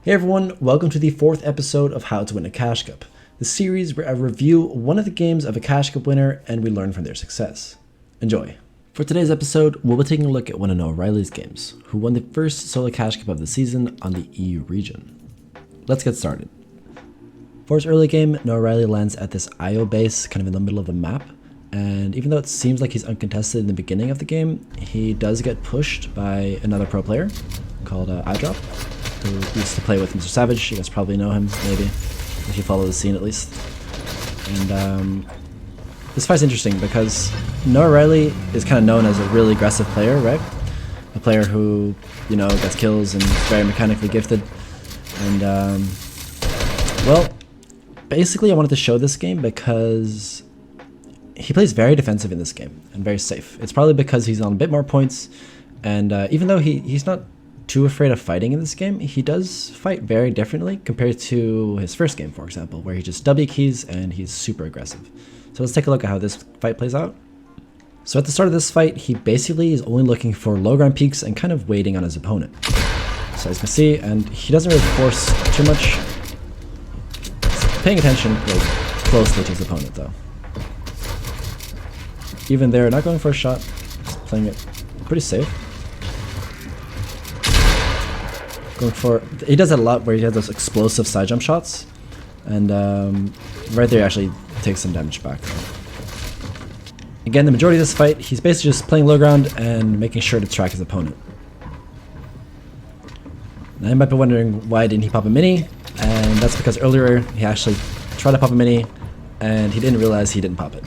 Hey everyone, welcome to the 4th episode of How to Win a Cash Cup, the series where I review one of the games of a Cash Cup winner and we learn from their success. Enjoy. For today's episode, we'll be taking a look at one of Noahreyli's games, who won the first solo Cash Cup of the season on the EU region. Let's get started. For his early game, Noahreyli lands at this IO base kind of in the middle of the map, and even though it seems like he's uncontested in the beginning of the game, he does get pushed by another pro player called iDrop, who used to play with Mr. Savage. You guys probably know him, maybe, if you follow the scene at least. And this fight's interesting because Noahreyli is kind of known as a really aggressive player, right? A player who, you know, gets kills and is very mechanically gifted. And, well, basically I wanted to show this game because he plays very defensive in this game and very safe. It's probably because he's on a bit more points, and even though he's not too afraid of fighting in this game, he does fight very differently compared to his first game, for example, where he just W keys and he's super aggressive. So let's take a look at how this fight plays out. So at the start of this fight, he basically is only looking for low ground peaks and kind of waiting on his opponent. So as you can see, and he doesn't really force too much. He's paying attention like closely to his opponent though. Even there, not going for a shot, just playing it pretty safe. Going for, he does that a lot where he has those explosive side jump shots, and right there he actually takes some damage back. Again, the majority of this fight, he's basically just playing low ground and making sure to track his opponent. Now you might be wondering why didn't he pop a mini, and that's because earlier he actually tried to pop a mini and he didn't realize he didn't pop it.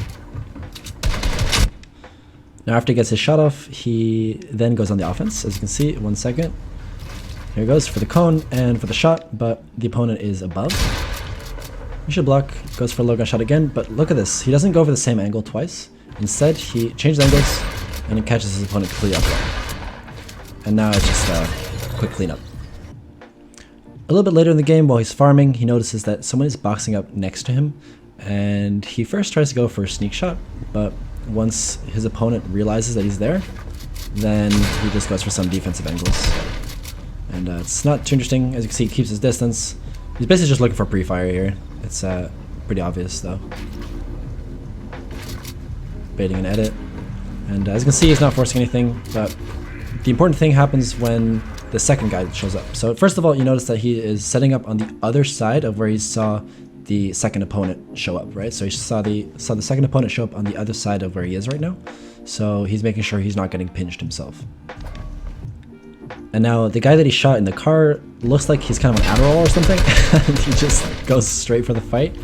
Now after he gets his shot off, he then goes on the offense, as you can see. 1 second. Here he goes for the cone and for the shot, but the opponent is above. He should block, goes for a low ground shot again, but look at this. He doesn't go for the same angle twice. Instead, he changes angles and he catches his opponent completely off guard. And now it's just a quick cleanup. A little bit later in the game, while he's farming, he notices that someone is boxing up next to him, and he first tries to go for a sneak shot, but once his opponent realizes that he's there, then he just goes for some defensive angles. And it's not too interesting. As you can see, he keeps his distance. He's basically just looking for pre-fire here. It's pretty obvious though. Baiting an edit. And as you can see, he's not forcing anything, but the important thing happens when the second guy shows up. So first of all, you notice that he is setting up on the other side of where he saw the second opponent show up, right? So he saw the second opponent show up on the other side of where he is right now. So he's making sure he's not getting pinched himself. And now the guy that he shot in the car looks like he's kind of on Adderall or something. And he just goes straight for the fight.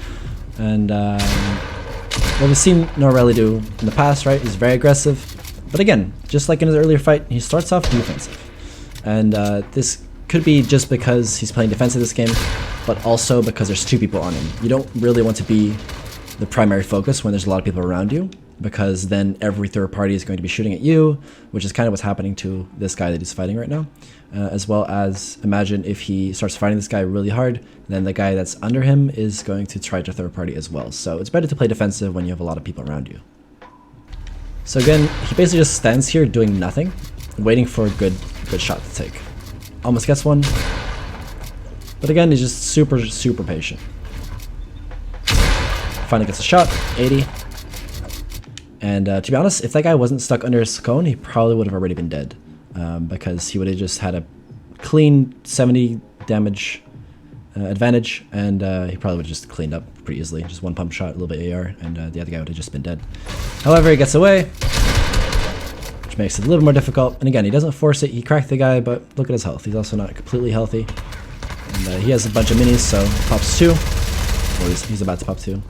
And what we've seen Noahreyli do in the past, right? He's very aggressive. But again, just like in his earlier fight, he starts off defensive. And this could be just because he's playing defensive this game, but also because there's two people on him. You don't really want to be the primary focus when there's a lot of people around you, because then every third party is going to be shooting at you, which is kind of what's happening to this guy that he's fighting right now. As well as, imagine if he starts fighting this guy really hard, then the guy that's under him is going to try to third party as well. So it's better to play defensive when you have a lot of people around you. So again, he basically just stands here doing nothing, waiting for a good shot to take. Almost gets one, but again, he's just super patient. Finally gets a shot, 80. And to be honest, if that guy wasn't stuck under his cone, he probably would have already been dead, because he would have just had a clean 70 damage advantage, and he probably would have just cleaned up pretty easily. Just one pump shot, a little bit AR, and the other guy would have just been dead. However, he gets away, which makes it a little more difficult. And again, he doesn't force it. He cracked the guy, but look at his health. He's also not completely healthy. And he has a bunch of minis, so pops 2. Or he's about to pop 2.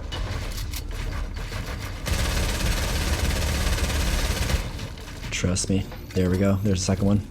Trust me. There we go. There's the second one.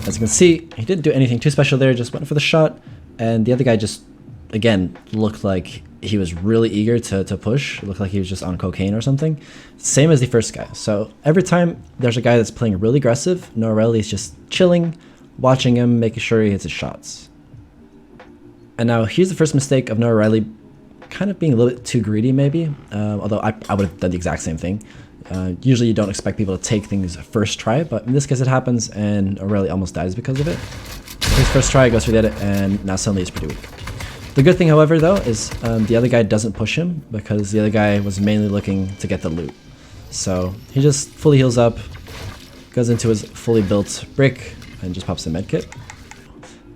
As you can see, he didn't do anything too special there, just went for the shot, and the other guy just, again, looked like he was really eager to push. It looked like he was just on cocaine or something. Same as the first guy. So every time there's a guy that's playing really aggressive, Noahreyli is just chilling, watching him, making sure he hits his shots. And now here's the first mistake of Noahreyli, kind of being a little bit too greedy maybe, although I would have done the exact same thing. Usually you don't expect people to take things first try, but in this case it happens, and Noahreyli almost dies because of it. His first try, goes for the edit, and now suddenly he's pretty weak. The good thing, however, though, is the other guy doesn't push him because the other guy was mainly looking to get the loot. So he just fully heals up, goes into his fully built brick, and just pops the medkit.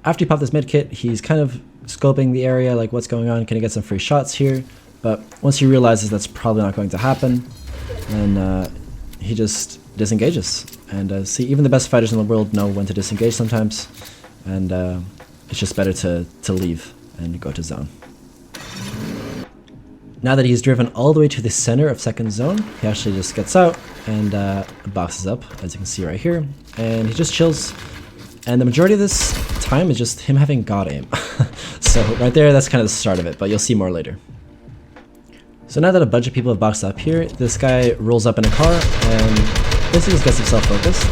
After you pop this medkit, he's kind of scoping the area, like what's going on, can he get some free shots here? But once he realizes that's probably not going to happen, then he just disengages. And see, even the best fighters in the world know when to disengage sometimes, and it's just better to leave and go to zone. Now that he's driven all the way to the center of second zone, he actually just gets out and boxes up, as you can see right here, and he just chills. And the majority of this time is just him having god aim. So right there, that's kind of the start of it, but you'll see more later. So now that a bunch of people have boxed up here, this guy rolls up in a car and basically just gets himself focused.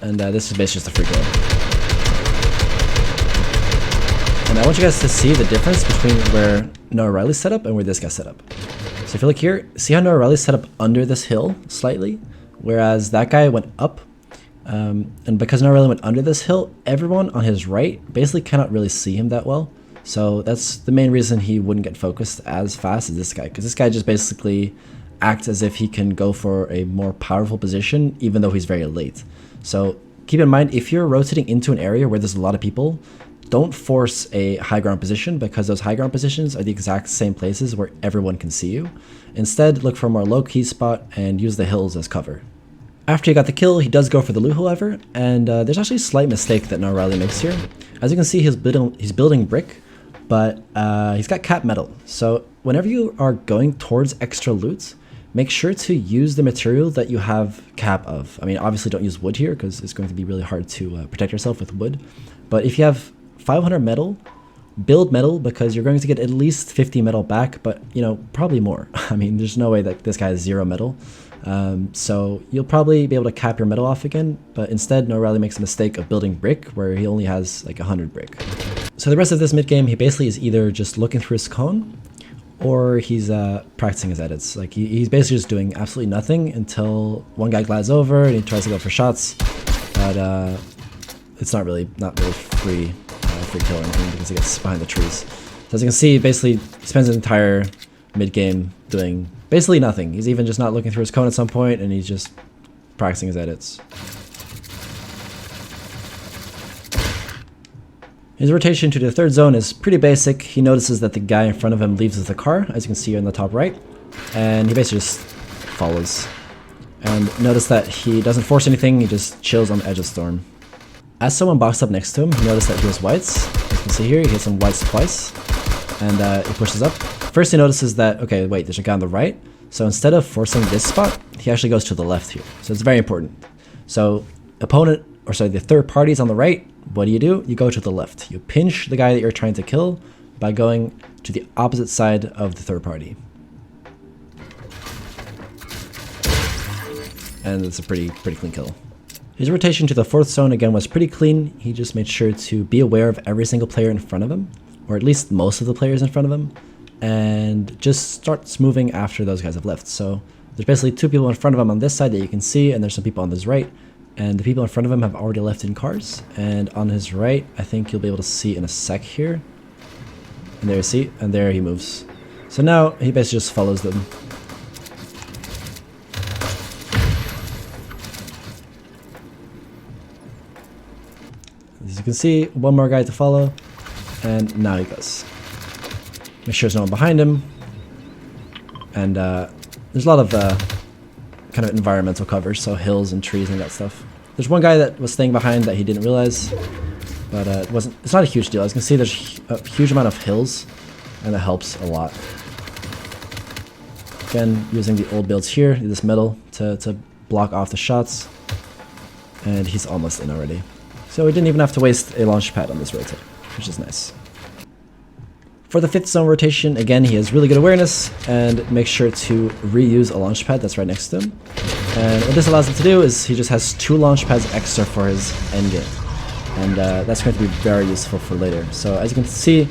And this is basically just a free kill. And I want you guys to see the difference between where Noahreyli's set up and where this guy's set up. So if you look here, see how Noahreyli's set up under this hill slightly, whereas that guy went up. And because Noahreyli went under this hill, everyone on his right basically cannot really see him that well. So that's the main reason he wouldn't get focused as fast as this guy, because this guy just basically acts as if he can go for a more powerful position even though he's very late. So keep in mind, if you're rotating into an area where there's a lot of people, don't force a high ground position, because those high ground positions are the exact same places where everyone can see you. Instead, look for a more low key spot and use the hills as cover. After he got the kill, he does go for the loot, however, and there's actually a slight mistake that Noahreyli makes here. As you can see, he's building brick, but he's got cap metal. So whenever you are going towards extra loot, make sure to use the material that you have cap of. I mean, obviously don't use wood here because it's going to be really hard to protect yourself with wood. But if you have 500 metal, build metal, because you're going to get at least 50 metal back, but you know, probably more. I mean, there's no way that this guy has 0 metal. So you'll probably be able to cap your metal off again, but instead Noahreyli makes a mistake of building brick where he only has like 100 brick. So the rest of this mid game, he basically is either just looking through his cone or he's practicing his edits. Like he's basically just doing absolutely nothing until one guy glides over and he tries to go for shots, but it's not really free kill or anything because he gets behind the trees. So as you can see, he basically spends his entire mid game doing basically nothing. He's even just not looking through his cone at some point, and he's just practicing his edits. His rotation to the third zone is pretty basic. He notices that the guy in front of him leaves with the car, as you can see in the top right, and he basically just follows. And notice that he doesn't force anything, he just chills on the edge of the storm. As someone boxed up next to him, he noticed that he has whites. As you can see here, he hits some whites twice, and he pushes up. First he notices that, okay, wait, there's a guy on the right. So instead of forcing this spot, he actually goes to the left here. So it's very important. So the third party's on the right. What do? You go to the left. You pinch the guy that you're trying to kill by going to the opposite side of the third party. And it's a pretty clean kill. His rotation to the fourth zone again was pretty clean. He just made sure to be aware of every single player in front of him, or at least most of the players in front of him, and just starts moving after those guys have left. So there's basically 2 people in front of him on this side that you can see, and there's some people on this right, and the people in front of him have already left in cars. And on his right, I think you'll be able to see in a sec here, and there you see, and there he moves. So now he basically just follows them. As you can see, one more guy to follow, and now he goes. Make sure there's no one behind him, and there's a lot of kind of environmental cover, so hills and trees and that stuff. There's one guy that was staying behind that he didn't realize, but it's not a huge deal. As you can see, there's a huge amount of hills, and that helps a lot. Again, using the old builds here, this metal to block off the shots, and he's almost in already. So we didn't even have to waste a launch pad on this rotate, which is nice. For the 5th zone rotation, again, he has really good awareness, and make sure to reuse a launch pad that's right next to him. And what this allows him to do is he just has 2 launch pads extra for his endgame, and that's going to be very useful for later. So as you can see,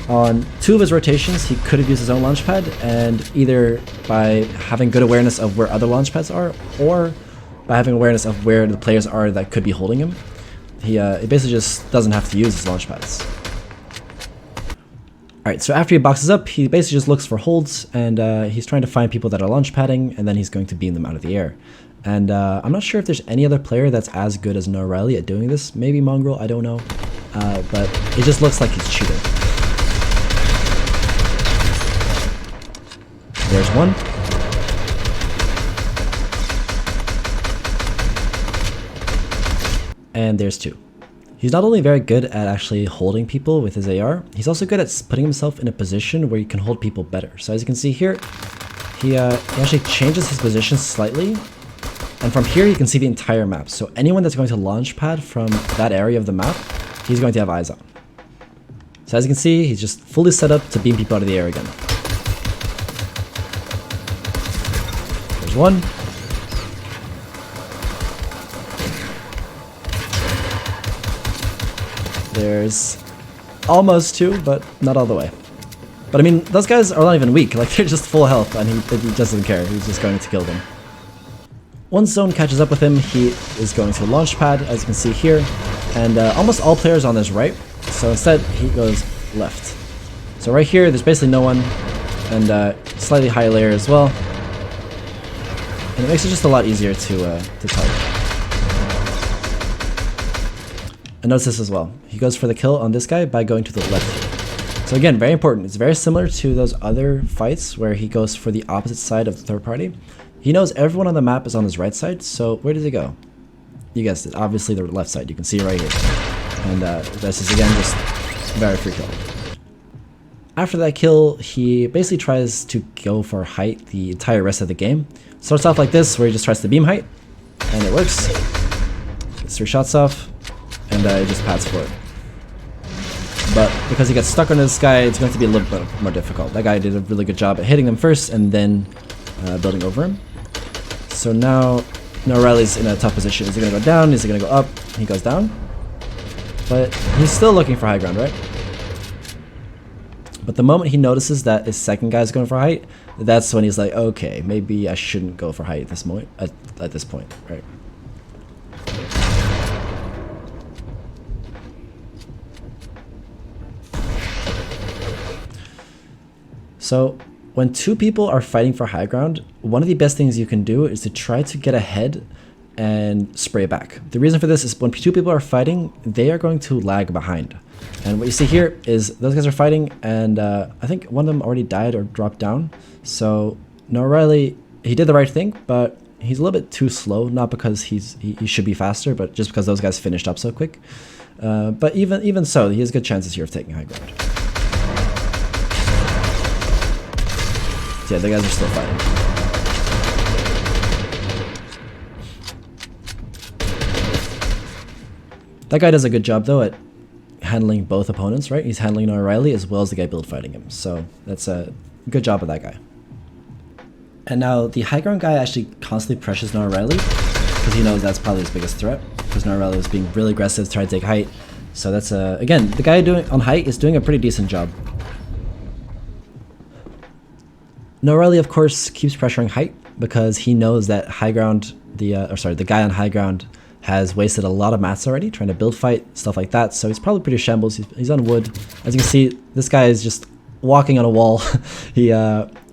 On 2 of his rotations, he could have used his own launch pad, and either by having good awareness of where other launch pads are, or by having awareness of where the players are that could be holding him, he basically just doesn't have to use his launch pads. Alright, so after he boxes up, he basically just looks for holds, and he's trying to find people that are launch padding, and then he's going to beam them out of the air. And I'm not sure if there's any other player that's as good as Noahreyli at doing this. Maybe Mongrel, I don't know. But it just looks like he's cheating. There's one. And there's 2. He's not only very good at actually holding people with his AR, he's also good at putting himself in a position where he can hold people better. So as you can see here, he actually changes his position slightly, and from here you can see the entire map. So anyone that's going to launch pad from that area of the map, he's going to have eyes on. So as you can see, he's just fully set up to beam people out of the air again. There's one. There's almost 2, but not all the way. But I mean, those guys are not even weak. Like, they're just full health, and he just doesn't care. He's just going to kill them. Once zone catches up with him, he is going to launch pad, as you can see here. And almost all players on his right. So instead, he goes left. So right here, there's basically no one. And slightly higher layer as well. And it makes it just a lot easier to target. And notice this as well. He goes for the kill on this guy by going to the left here. So again, very important. It's very similar to those other fights where he goes for the opposite side of the third party. He knows everyone on the map is on his right side, so where does he go? You guessed it, obviously the left side. You can see it right here. And this is again just very free kill. After that kill, he basically tries to go for height the entire rest of the game. Starts off like this, where he just tries to beam height, and it works. Gets 3 shots off. And he just pads for it. But because he gets stuck on this guy, it's going to be a little bit more difficult. That guy did a really good job at hitting him first and then building over him. So now Noahreyli's in a tough position. Is he going to go down? Is he going to go up? He goes down. But he's still looking for high ground, right? But the moment he notices that his second guy is going for height, that's when he's like, okay, maybe I shouldn't go for height at this point, right? So when 2 people are fighting for high ground, one of the best things you can do is to try to get ahead and spray back. The reason for this is when 2 people are fighting, they are going to lag behind. And what you see here is those guys are fighting, and I think one of them already died or dropped down. So Noahreyli, he did the right thing, but he's a little bit too slow, not because he should be faster, but just because those guys finished up so quick. But even so, he has good chances here of taking high ground. Yeah, the guys are still fighting. That guy does a good job, though, at handling both opponents, right? He's handling Noahreyli as well as the guy build fighting him. So that's a good job of that guy. And now the high ground guy actually constantly pressures Noahreyli because he knows that's probably his biggest threat. Because Noahreyli was being really aggressive, trying to take height. So that's again, the guy doing on height is doing a pretty decent job. Noahreyli, of course, keeps pressuring height because he knows that high ground, the guy on high ground has wasted a lot of mats already trying to build fight, stuff like that. So he's probably pretty shambles. He's on wood. As you can see, this guy is just walking on a wall. He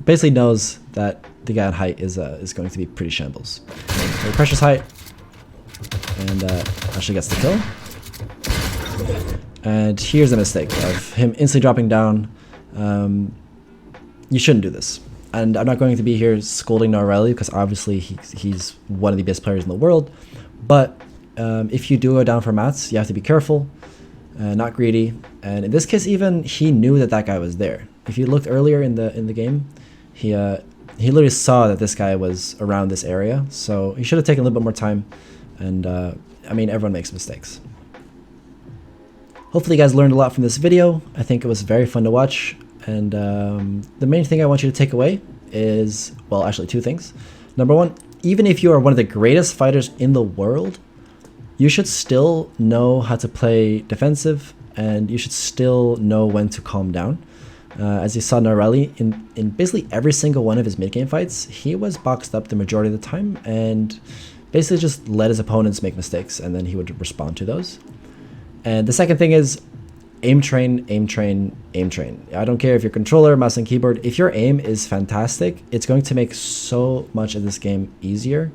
basically knows that the guy on height is going to be pretty shambles. So he pressures height and actually gets the kill. And here's a mistake of him instantly dropping down. You shouldn't do this. And I'm not going to be here scolding Noahreyli because obviously he's one of the best players in the world. But if you do go down for mats, you have to be careful, not greedy. And in this case, even he knew that that guy was there. If you looked earlier in the game, he literally saw that this guy was around this area. So he should have taken a little bit more time. And I mean, everyone makes mistakes. Hopefully you guys learned a lot from this video. I think it was very fun to watch. And the main thing I want you to take away is, well, actually 2 things. Number 1, even if you are one of the greatest fighters in the world, you should still know how to play defensive and you should still know when to calm down. As you saw Noahreyli, in basically every single one of his mid-game fights, he was boxed up the majority of the time and basically just let his opponents make mistakes, and then he would respond to those. And the second thing is aim train, aim train, aim train. I don't care if your controller, mouse and keyboard, if your aim is fantastic, it's going to make so much of this game easier.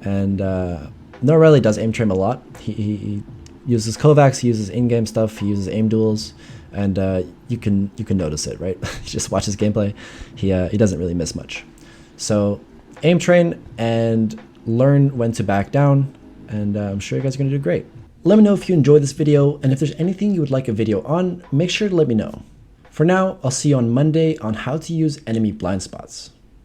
And Noahreyli does aim train a lot. He uses Kovacs, he uses in-game stuff, he uses aim duels, and you can notice it, right? You just watch his gameplay. He doesn't really miss much. So aim train and learn when to back down, and I'm sure you guys are going to do great. Let me know if you enjoyed this video, and if there's anything you would like a video on, make sure to let me know. For now, I'll see you on Monday on how to use enemy blind spots.